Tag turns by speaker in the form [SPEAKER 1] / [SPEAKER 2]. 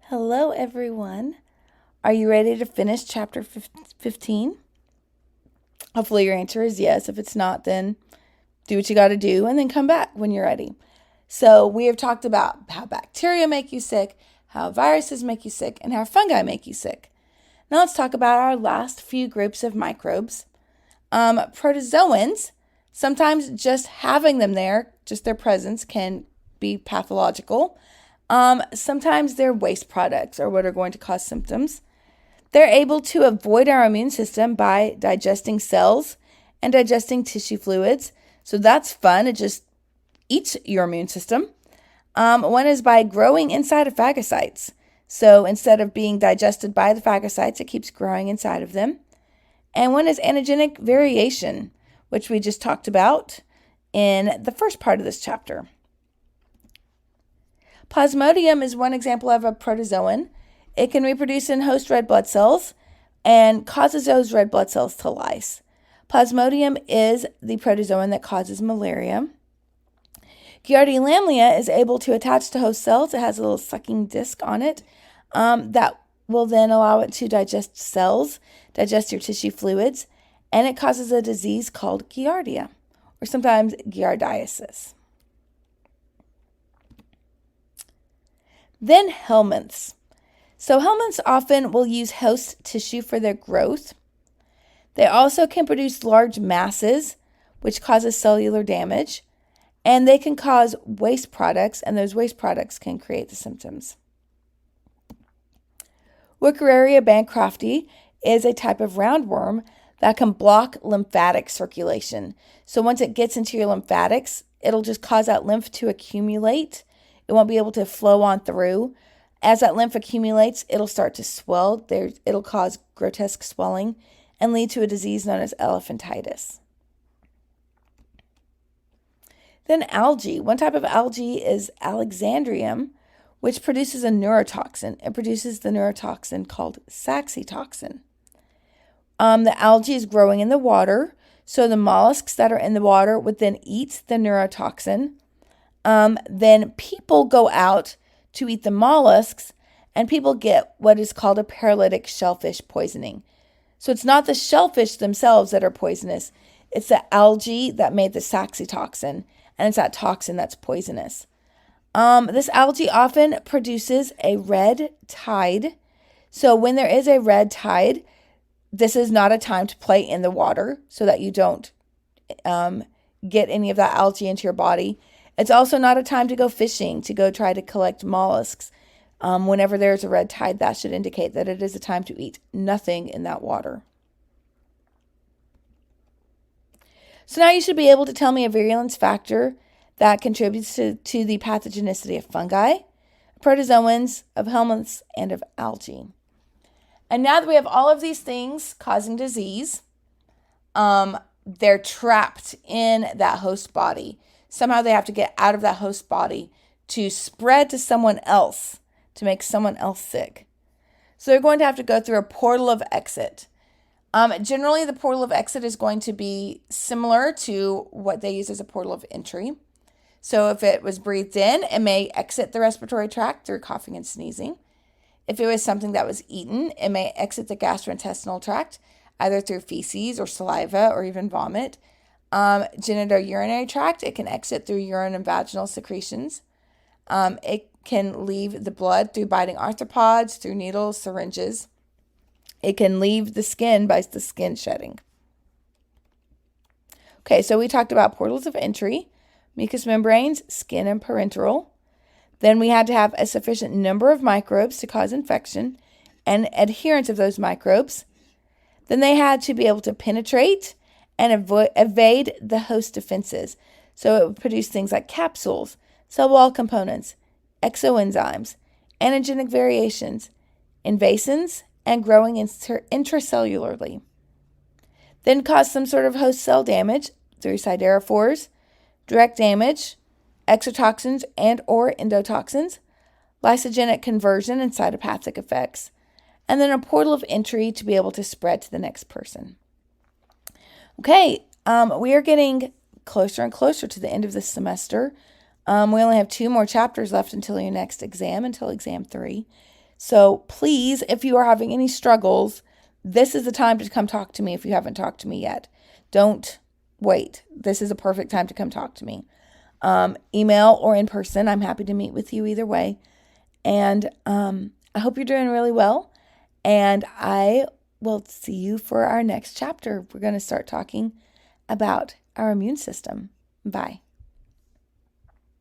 [SPEAKER 1] Hello, everyone. Are you ready to finish chapter 15? Hopefully your answer is yes. If it's not, then do what you got to do and then come back when you're ready. So we have talked about how bacteria make you sick, how viruses make you sick, and how fungi make you sick. Now let's talk about our last few groups of microbes. Protozoans, sometimes just having them there, just their presence, can be pathological. Sometimes they're waste products or what are going to cause symptoms. They're able to avoid our immune system by digesting cells and digesting tissue fluids. So that's fun. It just eats your immune system. One is by growing inside of phagocytes. So instead of being digested by the phagocytes, it keeps growing inside of them. And one is antigenic variation, which we just talked about in the first part of this chapter. Plasmodium is one example of a protozoan. It can reproduce in host red blood cells and causes those red blood cells to lyse. Plasmodium is the protozoan that causes malaria. Giardia lamblia is able to attach to host cells. It has a little sucking disc on it that will then allow it to digest cells, digest your tissue fluids, and it causes a disease called giardia, or sometimes giardiasis. Then helminths. So helminths often will use host tissue for their growth. They also can produce large masses, which causes cellular damage, and they can cause waste products, and those waste products can create the symptoms. Wuchereria bancrofti is a type of roundworm that can block lymphatic circulation. So once it gets into your lymphatics, it'll just cause that lymph to accumulate. It won't be able to flow on through. As that lymph accumulates, it'll start to swell. It'll cause grotesque swelling and lead to a disease known as elephantitis. Then algae. One type of algae is Alexandrium, which produces a neurotoxin. It produces the neurotoxin called saxitoxin. The algae is growing in the water, so the mollusks that are in the water would then eat the neurotoxin. Then people go out to eat the mollusks, and people get what is called a paralytic shellfish poisoning. So it's not the shellfish themselves that are poisonous. It's the algae that made the saxitoxin, and it's that toxin that's poisonous. This algae often produces a red tide. So when there is a red tide, this is not a time to play in the water so that you don't get any of that algae into your body. It's also not a time to go fishing, to go try to collect mollusks. Whenever there's a red tide, that should indicate that it is a time to eat nothing in that water. So now you should be able to tell me a virulence factor that contributes to the pathogenicity of fungi, protozoans, of helminths, and of algae. And now that we have all of these things causing disease, they're trapped in that host body. Somehow they have to get out of that host body to spread to someone else, to make someone else sick. So they're going to have to go through a portal of exit. Generally, the portal of exit is going to be similar to what they use as a portal of entry. So if it was breathed in, it may exit the respiratory tract through coughing and sneezing. If it was something that was eaten, it may exit the gastrointestinal tract, either through feces or saliva or even vomit. Genitourinary tract, it can exit through urine and vaginal secretions. It can leave the blood through biting arthropods, through needles, syringes. It can leave the skin by the skin shedding. Okay, so we talked about portals of entry, mucous membranes, skin, and parenteral. Then we had to have a sufficient number of microbes to cause infection and adherence of those microbes. Then they had to be able to penetrate and evade the host defenses. So it would produce things like capsules, cell wall components, exoenzymes, antigenic variations, invasins, and growing intracellularly. Then cause some sort of host cell damage through siderophores, direct damage, exotoxins and or endotoxins, lysogenic conversion and cytopathic effects, and then a portal of entry to be able to spread to the next person. Okay, we are getting closer and closer to the end of this semester. We only have 2 more chapters left until your next exam, until exam 3. So please, if you are having any struggles, this is the time to come talk to me if you haven't talked to me yet. Don't wait. This is a perfect time to come talk to me. Email or in person. I'm happy to meet with you either way. And I hope you're doing really well. And I will see you for our next chapter. We're going to start talking about our immune system. Bye.